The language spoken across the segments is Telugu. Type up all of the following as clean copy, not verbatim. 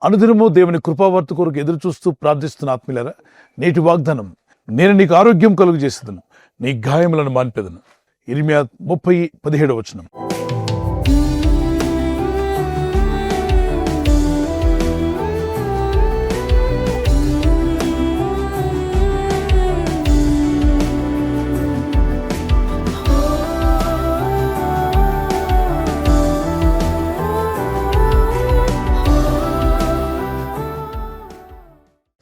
అనుదినము దేవుని కృపావర్త కొరకు ఎదురు చూస్తూ ప్రార్థిస్తున్న ఆత్మీయులారా, నేటి వాగ్దానం, నేను నీకు ఆరోగ్యం కలుగు చేసేదను, నీ గాయములను మాన్పెదను. ఇర్మియా 30:17.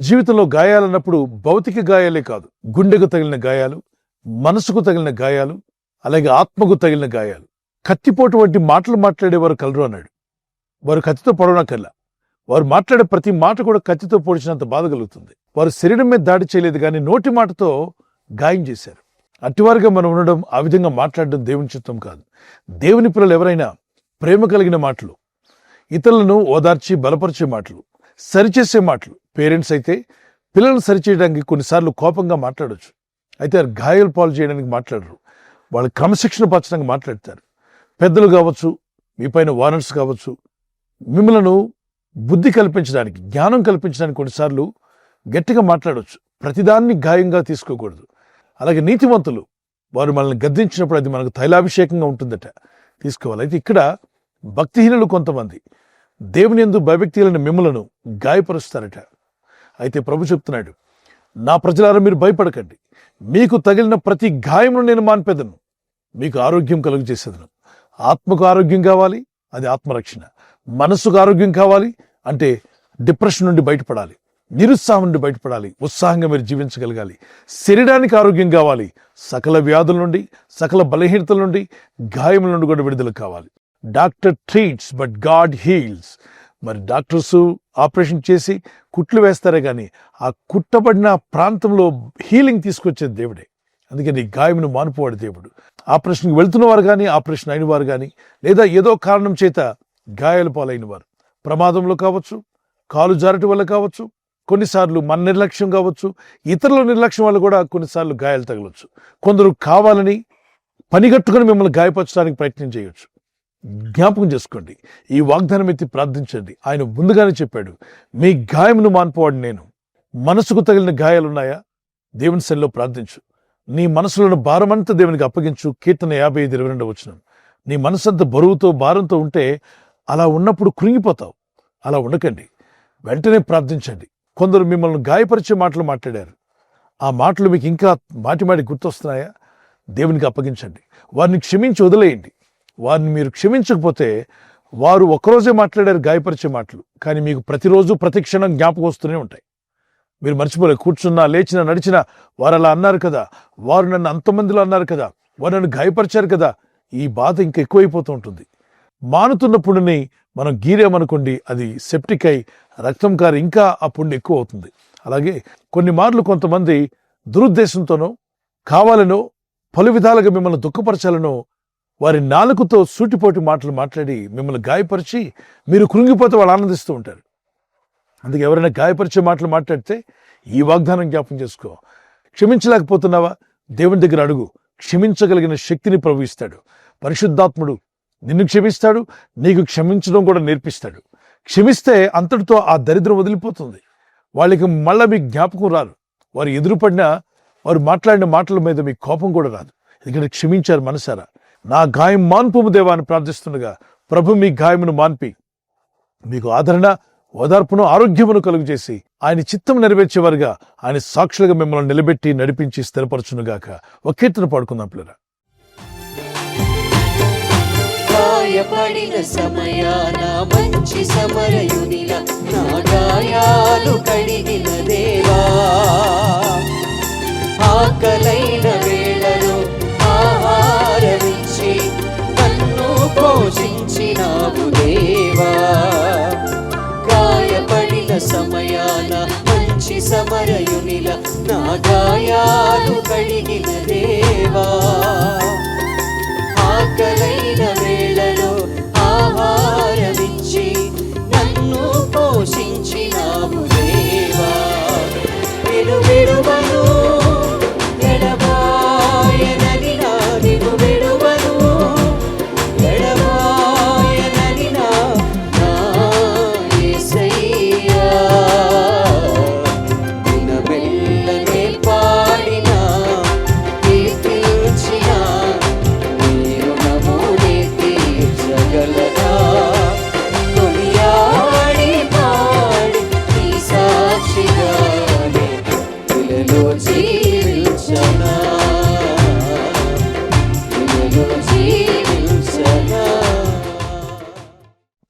జీవితంలో గాయాలన్నప్పుడు భౌతిక గాయాలే కాదు, గుండెకు తగిలిన గాయాలు, మనసుకు తగిలిన గాయాలు, అలాగే ఆత్మకు తగిలిన గాయాలు. కత్తిపోటు వంటి మాటలు మాట్లాడేవారు కలరు అన్నాడు. వారు కత్తితో పొడవనక్కర్లా, వారు మాట్లాడే ప్రతి మాట కూడా కత్తితో పొడిచినంత బాధ కలుగుతుంది. వారు శరీరం మీద దాడి చేయలేదు, కానీ నోటి మాటతో గాయం చేశారు. అట్టివారుగా మనం ఉండడం, ఆ విధంగా మాట్లాడడం దేవుని చిత్తం కాదు. దేవుని పిల్లలు ఎవరైనా ప్రేమ కలిగిన మాటలు, ఇతరులను ఓదార్చి బలపరిచే మాటలు, సరిచేసే మాటలు. పేరెంట్స్ అయితే పిల్లలను సరిచేయడానికి కొన్నిసార్లు కోపంగా మాట్లాడవచ్చు, అయితే గాయాలు పాలు చేయడానికి మాట్లాడరు. వాళ్ళు క్రమశిక్షణ పరచడానికి మాట్లాడతారు. పెద్దలు కావచ్చు, మీ పైన వార్నర్స్ కావచ్చు, మిమ్మలను బుద్ధి కల్పించడానికి, జ్ఞానం కల్పించడానికి కొన్నిసార్లు గట్టిగా మాట్లాడవచ్చు. ప్రతిదాన్ని గాయంగా తీసుకోకూడదు. అలాగే నీతివంతులు, వారు మనల్ని గద్దించినప్పుడు అది మనకు తైలాభిషేకంగా ఉంటుందట, తీసుకోవాలి. అయితే ఇక్కడ భక్తిహీనులు కొంతమంది దేవుని యందు భయభక్తులను మిమ్మలను గాయపరుస్తారట. అయితే ప్రభు చెప్తున్నాడు, నా ప్రజలారా మీరు భయపడకండి, మీకు తగిలిన ప్రతి గాయమును నేను మాన్పెదను, మీకు ఆరోగ్యం కలుగు చేసేదను. ఆత్మకు ఆరోగ్యం కావాలి, అది ఆత్మరక్షణ. మనస్సుకు ఆరోగ్యం కావాలి అంటే డిప్రెషన్ నుండి బయటపడాలి, నిరుత్సాహం నుండి బయటపడాలి, ఉత్సాహంగా మీరు జీవించగలగాలి. శరీరానికి ఆరోగ్యం కావాలి, సకల వ్యాధుల నుండి, సకల బలహీనతల నుండి, గాయముల నుండి కూడా విడుదల కావాలి. Doctor treats but God heels. మరి డాక్టర్స్ ఆపరేషన్ చేసి కుట్లు వేస్తారే కానీ ఆ కుట్టబడిన ప్రాంతంలో హీలింగ్ తీసుకొచ్చేది దేవుడే. అందుకని గాయమును మానుపోవాడు దేవుడు. ఆపరేషన్కి వెళ్తున్న వారు కానీ, ఆపరేషన్ అయిన వారు కానీ, లేదా ఏదో కారణం చేత గాయాల పాలైన వారు, ప్రమాదంలో కావచ్చు, కాలు జారటి వల్ల కావచ్చు, కొన్నిసార్లు మన నిర్లక్ష్యం కావచ్చు, ఇతరుల నిర్లక్ష్యం వల్ల కూడా కొన్నిసార్లు గాయాలు తగలవచ్చు. కొందరు కావాలని పనిగట్టుకుని మిమ్మల్ని గాయపరచడానికి ప్రయత్నం చేయవచ్చు. జ్ఞాపకం చేసుకోండి, ఈ వాగ్దానం ఎత్తి ప్రార్థించండి. ఆయన ముందుగానే చెప్పాడు, మీ గాయమును మాన్పోవాడు నేను. మనసుకు తగిలిన గాయాలున్నాయా? దేవుని సన్నిధిలో ప్రార్థించు. నీ మనసులోని భారమంతా దేవునికి అప్పగించు. కీర్తన 55:22. నీ మనసంతా బరువుతో భారంతో ఉంటే, అలా ఉన్నప్పుడు కృంగిపోతావు. అలా ఉండకండి, వెంటనే ప్రార్థించండి. కొందరు మిమ్మల్ని గాయపరిచే మాటలు మాట్లాడారు. ఆ మాటలు మీకు ఇంకా మాటి గుర్తొస్తున్నాయా? దేవునికి అప్పగించండి. వారిని క్షమించి వదిలేయండి. వారిని మీరు క్షమించకపోతే, వారు ఒక్కరోజే మాట్లాడారు గాయపరిచే మాటలు, కానీ మీకు ప్రతిరోజు ప్రతి క్షణం జ్ఞాపకం వస్తూనే ఉంటాయి. మీరు మర్చిపోలే. కూర్చున్నా, లేచినా, నడిచినా వారు అలా అన్నారు కదా, వారు నన్ను అంతమందిలో అన్నారు కదా, వారు నన్ను గాయపరిచారు కదా, ఈ బాధ ఇంకా ఎక్కువైపోతూ ఉంటుంది. మానుతున్న పుండుని మనం గీరామనుకోండి, అది సెప్టిక్ అయి రక్తం కారి ఇంకా ఆ పుండు ఎక్కువ అవుతుంది. అలాగే కొన్ని మార్లు కొంతమంది దురుద్దేశంతోనో కావాలనో పలు విధాలుగా మిమ్మల్ని దుఃఖపరచాలనో వారి నాలుకతో సూటిపోటి మాటలు మాట్లాడి మిమ్మల్ని గాయపరిచి మీరు కృంగిపోతే వాళ్ళు ఆనందిస్తూ ఉంటారు. అందుకే ఎవరైనా గాయపరిచే మాటలు మాట్లాడితే ఈ వాగ్దానం జ్ఞాపకం చేసుకో. క్షమించలేకపోతున్నావా? దేవుని దగ్గర అడుగు. క్షమించగలిగిన శక్తిని ప్రభు ఇస్తాడు. పరిశుద్ధాత్ముడు నిన్ను క్షమిస్తాడు, నీకు క్షమించడం కూడా నేర్పిస్తాడు. క్షమిస్తే అంతటితో ఆ దరిద్రం వదిలిపోతుంది. వాళ్ళకి మళ్ళీ మీకు జ్ఞాపకం రారు. వారు ఎదురుపడినా, వారు మాట్లాడిన మాటల మీద మీకు కోపం కూడా రాదు. ఎందుకంటే క్షమించారు మనసారా. నా గాయం మాన్పుము దేవా అని ప్రార్థిస్తుండగా ప్రభు మీ గాయమును మాన్పి మీకు ఆదరణ, ఓదార్పును, ఆరోగ్యమును కలుగు చేసి ఆయన చిత్తం నెరవేర్చేవారుగా, ఆయన సాక్షులుగా మిమ్మల్ని నిలబెట్టి నడిపించి స్థిరపరచునుగాక. ఒక కీర్తన పాడుకుందాం పిల్లరా. గాయపడిన సమయాన మంచి సమరయునిలా నా గాయాలు కడిగిన దేవా, ఆకలైన వేళలో ఆహారమిచ్చి నన్ను పోషించినావు దేవా. గాయపడిన సమయాన మంచి సమరయునిలా నా గాయాలు కడిగిన దేవా, ఆకలైన వేళలో ఆహారమిచ్చి నన్ను పోషించినావు దేవా.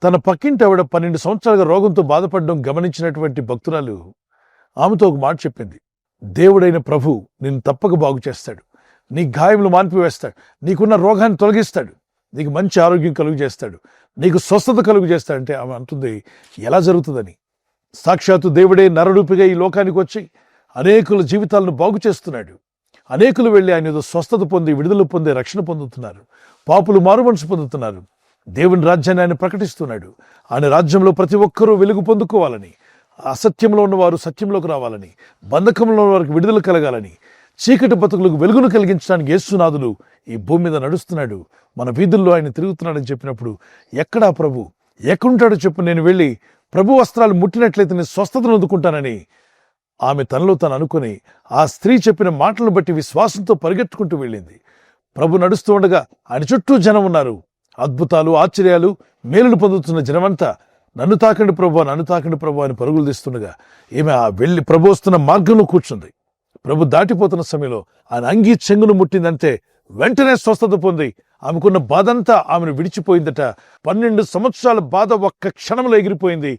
తన పక్కింటి ఆవిడ 12 సంవత్సరాలుగా రోగంతో బాధపడడం గమనించినటువంటి భక్తురాలు ఆమెతో ఒక మాట చెప్పింది. దేవుడైన ప్రభు నిన్ను తప్పక బాగు చేస్తాడు, నీ గాయములు మాన్పివేస్తాడు, నీకున్న రోగాన్ని తొలగిస్తాడు, నీకు మంచి ఆరోగ్యం కలుగు చేస్తాడు, నీకు స్వస్థత కలుగు చేస్తాడంటే ఆమె అంటుంది ఎలా జరుగుతుందని. సాక్షాత్తు దేవుడే నరరూపిగా ఈ లోకానికి వచ్చి అనేకుల జీవితాలను బాగు చేస్తున్నాడు. అనేకులు వెళ్ళి ఆయన ఏదో స్వస్థత పొంది, విడుదల పొంది, రక్షణ పొందుతున్నారు. పాపులు మారుమనసు పొందుతున్నారు. దేవుని రాజ్యాన్ని ఆయన ప్రకటిస్తున్నాడు. ఆయన రాజ్యంలో ప్రతి ఒక్కరూ వెలుగు పొందుకోవాలని, అసత్యంలో ఉన్నవారు సత్యంలోకి రావాలని, బంధకంలో ఉన్న వారికి విడుదల కలగాలని, చీకటి బతుకులకు వెలుగును కలిగించడానికి యేసునాథుడు ఈ భూమి మీద నడుస్తున్నాడు, మన వీధుల్లో ఆయన తిరుగుతున్నాడని చెప్పినప్పుడు ఎక్కడా ప్రభు ఎక్కడుంటాడో చెప్పు, నేను వెళ్ళి ప్రభు వస్త్రాలు ముట్టినట్లయితే నేను స్వస్థతను అందుకుంటానని ఆమె తనలో తను అనుకుని ఆ స్త్రీ చెప్పిన మాటలను బట్టి విశ్వాసంతో పరిగెట్టుకుంటూ వెళ్ళింది. ప్రభు నడుస్తూ ఉండగా ఆయన చుట్టూ జనం ఉన్నారు. అద్భుతాలు, ఆశ్చర్యాలు, మేలులు పొందుతున్న జనమంతా నన్ను తాకండి ప్రభు, నన్ను తాకండి ప్రభు అని పరుగులు తీస్తుండగా ఈమె ఆ వెళ్ళి ప్రభు వస్తున్న మార్గంలో కూర్చుంది. ప్రభు దాటిపోతున్న సమయంలో ఆయన అంగీ చెంగును ముట్టిందంటే వెంటనే స్వస్థత పొంది ఆమెకున్న బాధంతా ఆమెను విడిచిపోయిందట. 12 సంవత్సరాల బాధ ఒక్క క్షణంలో ఎగిరిపోయింది.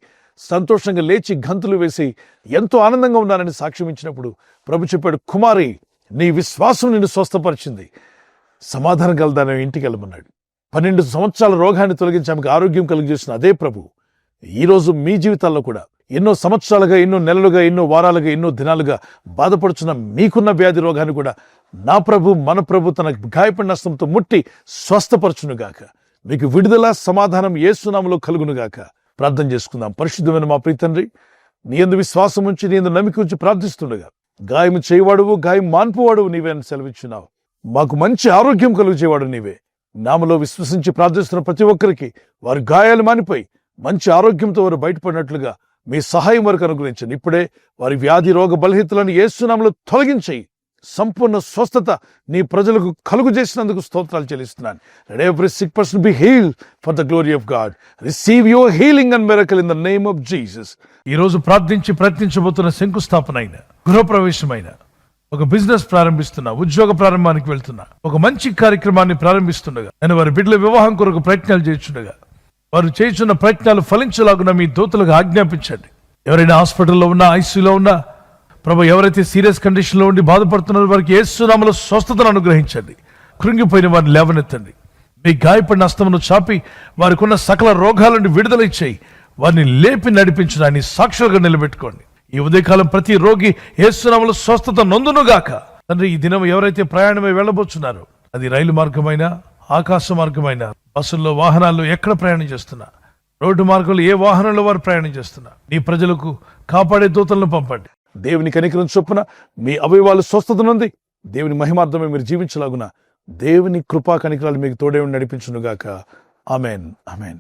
సంతోషంగా లేచి గంతులు వేసి ఎంతో ఆనందంగా ఉన్నానని సాక్ష్యం ఇచ్చినప్పుడు ప్రభు చెప్పాడు, కుమారి నీ విశ్వాసం నిన్ను స్వస్థపరిచింది, సమాధానం కలదాని ఇంటికి వెళ్ళమన్నాడు. 12 సంవత్సరాల రోగాన్ని తొలగించి ఆమెకు ఆరోగ్యం కలిగజేసిన అదే ప్రభు ఈరోజు మీ జీవితాల్లో కూడా ఎన్నో సంవత్సరాలుగా, ఎన్నో నెలలుగా, ఎన్నో వారాలుగా, ఎన్నో దినాలుగా బాధపడుచున్న మీకున్న వ్యాధి రోగాన్ని కూడా నా ప్రభు, మన ప్రభు తన గాయపడిన హస్తంతో ముట్టి స్వస్థపరచునుగాక. మీకు విడుదల, సమాధానం యేసునామములో కలుగునుగాక. ప్రార్థన చేసుకుందాం. పరిశుద్ధమైన మా ప్రియ తండ్రి, నీ యందు విశ్వాసం ఉంచి, నీ యందు నమ్మిక ఉంచి ప్రార్థిస్తుండగా గాయం చేయవాడువు, గాయం మాన్పువాడువు నీవే అని సెలవిచ్చున్నావు. మాకు మంచి ఆరోగ్యం కలుగు చేయవాడు నీవే. నామలో విశ్వసించి ప్రార్థిస్తున్న ప్రతి ఒక్కరికి వారి గాయాలు మానిపోయి మంచి ఆరోగ్యంతో వారు బయటపడినట్లుగా మీ సహాయం వరకు అనుగ్రహించండి. ఇప్పుడే వారి వ్యాధి, రోగ బలహీనతలను యేసు నామములో తొలగించేయి. సంపూర్ణ స్వస్థత నీ ప్రజలకు కలుగు చేసినందుకు స్తోత్రాలు చెల్లిస్తున్నాను. Let every sick person be healed for the glory of God. Receive your healing and miracle in the name of Jesus. ఈ రోజు ప్రార్థించి ప్రయత్నించబోతున్న శంకుస్థాపన అయిన, గృహప్రవేశమైన, ఒక బిజినెస్ ప్రారంభిస్తున్నా, ఉద్యోగ ప్రారంభానికి వెళ్తున్నా, ఒక మంచి కార్యక్రమాన్ని ప్రారంభిస్తుండగా, నేను వారి బిడ్డల వివాహం కొరకు ప్రయత్నాలు చేస్తుండగా వారు చేస్తున్న ప్రయత్నాలు ఫలించలాగున మీ దూతలకు ఆజ్ఞాపించండి. ఎవరైనా హాస్పిటల్లో ఉన్నా, ఐసీయూలో ఉన్నా ప్రభు, ఎవరైతే సీరియస్ కండిషన్లో ఉండి బాధపడుతున్నారో వారికి యేసు నామములో స్వస్థతను అనుగ్రహించండి. కృంగిపోయిన వారిని లేవనెత్తండి. మీ గాయపడిన హస్తమును చాపి వారికి ఉన్న సకల రోగాల నుండి విడుదల ఇచ్చేయి. వారిని లేపి నడిపించడాన్ని సాక్షులుగా నిలబెట్టుకోండి. ఈ ఉదయకాలం ప్రతి రోగి యేసు నామములో స్వస్థత నొందునుగాక. తండ్రి, ఈ దినం ఎవరైతే ప్రయాణమై వెళ్ళబోతున్నారో, అది రైలు మార్గమైనా, ఆకాశ మార్గమైనా, బస్సుల్లో, వాహనాల్లో ఎక్కడ ప్రయాణం చేస్తున్నా, రోడ్డు మార్గంలో ఏ వాహనంలో వారు ప్రయాణం చేస్తున్నా, నీ ప్రజలకు కాపాడే దూతలను పంపండి. దేవుని కనికరం చొప్పున మీ అవయవాలు స్వస్థత నొంది దేవుని మహిమార్థమే మీరు జీవించలాగున దేవుని కృపా కనికరాలు మీకు తోడే నడిపించునుగాక. Amen, amen.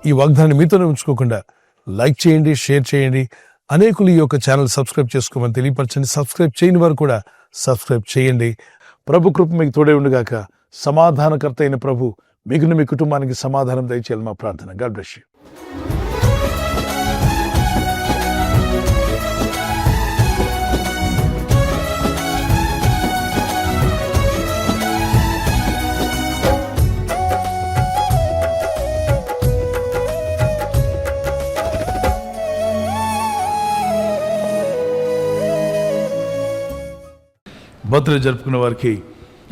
ఈ వాగ్దానాన్ని మీతోనే ఉంచుకోకుండా లైక్ చేయండి, షేర్ చేయండి. అనేకులు ఈ యొక్క ఛానల్ సబ్స్క్రైబ్ చేసుకోమని తెలియపరచండి. సబ్స్క్రైబ్ చేయని వారు కూడా సబ్స్క్రైబ్ చేయండి. ప్రభు కృప మీకు తోడే ఉండుగాక. సమాధానకర్త అయిన ప్రభు మీకును మీ కుటుంబానికి సమాధానం దయచేయాలి మా ప్రార్థన. God bless you. బర్త్డే జరుపుకున్న వారికి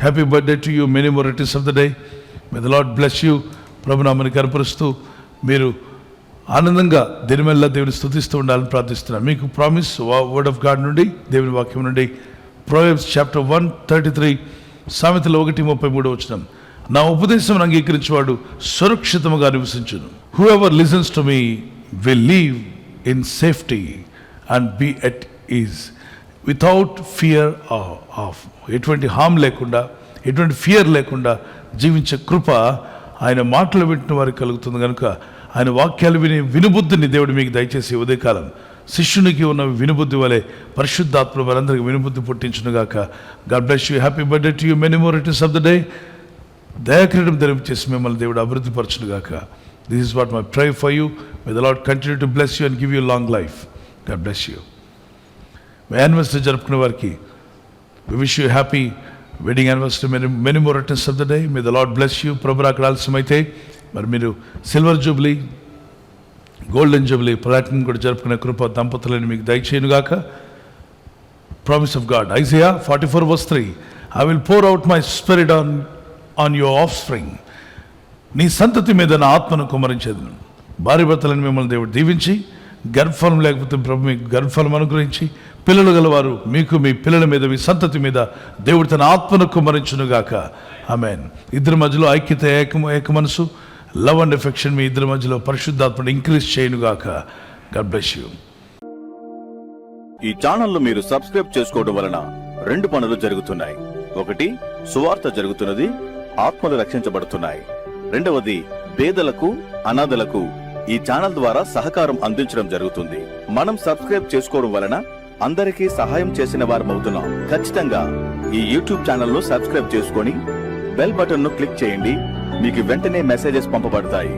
happy birthday to you, many more returns of the day. May the Lord bless you. ప్రభునామని కనపరుస్తూ మీరు ఆనందంగా దినమెల్లా దేవుని స్తుతిస్తూ ఉండాలని ప్రార్థిస్తున్నాను. మీకు ప్రామిస్ వర్డ్ ఆఫ్ గాడ్ నుండి, దేవుని వాక్యం నుండి, ప్రొవెర్బ్స్ చాప్టర్ 1:33, సామెతలు 1:33 వచనం. నా ఉపదేశం అంగీకరించేవాడు సురక్షితముగా నివసించును. Whoever listens to me will live in safety and be at ease without fear of. ఎటువంటి హామ్ లేకుండా, ఎటువంటి ఫియర్ లేకుండా జీవించే కృప ఆయన మాటలు వింటున్న వారికి కలుగుతుంది. కనుక ఆయన వాక్యాలు విని వినుబుద్ధిని దేవుడు మీకు దయచేసి ఉదయకాలం శిష్యునికి ఉన్న వినుబుద్ధి వలె పరిశుద్ధాత్మ వారందరికీ వినుబుద్ధి పుట్టించునుగాక. God bless you. Happy birthday to you, many more returns of the day. దయాక్రీడం ధరించేసి మిమ్మల్ని దేవుడు అభివృద్ధి పరచునుగాక. This is what my pray for you. May the Lord continue to bless you and give you long life. God bless you. Anniversary జరుపుకునే వారికి we wish you a happy wedding anniversary, many more returns of the day. May the Lord bless you. ప్రభు అక్కడ ఆలస్యమైతే మరి మీరు silver jubilee, golden jubilee platinum కూడా జరుపుకునే కృప దంపతులను మీకు దయచేయునుగాక. Promise of God, Isaiah 44:3, I will pour out my spirit on your offspring. నీ సంతతి మీద నా ఆత్మను కుమ్మరించేదను. భార్య భర్తలను మిమ్మల్ని దేవుడు దీవించి, గర్భఫలం లేకపోతే ప్రభు మీకు గర్భఫలం అనుగ్రహించి, పిల్లలు గలవారు మీకు మీ పిల్లల మీద మీ సంతతి మీద దేవుడు తన ఆత్మను కుమ్మరించునుగాక. ఆమేన్. ఇద్దరి మధ్యలో ఐక్యత, ఏక మనసు, లవ్ అండ్ ఎఫెక్షన్ మీ ఇద్దరి మధ్యలో పరిశుద్ధాత్మను ఇంక్రీజ్ చేయనుగాక. God bless you. ఈ ఛానల్ను మీరు సబ్స్క్రైబ్ చేసుకోవడం వలన 2 పనులు జరుగుతున్నాయి. ఒకటి, సువార్త జరుగుతున్నది, ఆత్మలు రక్షించబడుతున్నాయి. రెండవది, పేదలకు, అనాథలకు ఈ ఛానల్ ద్వారా సహకారం అందించడం జరుగుతుంది. మనం సబ్స్క్రైబ్ చేసుకోవడం వలన అందరికీ సహాయం చేసిన వారమవుతున్నాం. ఖచ్చితంగా ఈ యూట్యూబ్ ఛానల్ను సబ్స్క్రైబ్ చేసుకొని బెల్ బటన్ను క్లిక్ చేయండి. మీకు వెంటనే మెసేజెస్ పంపబడతాయి.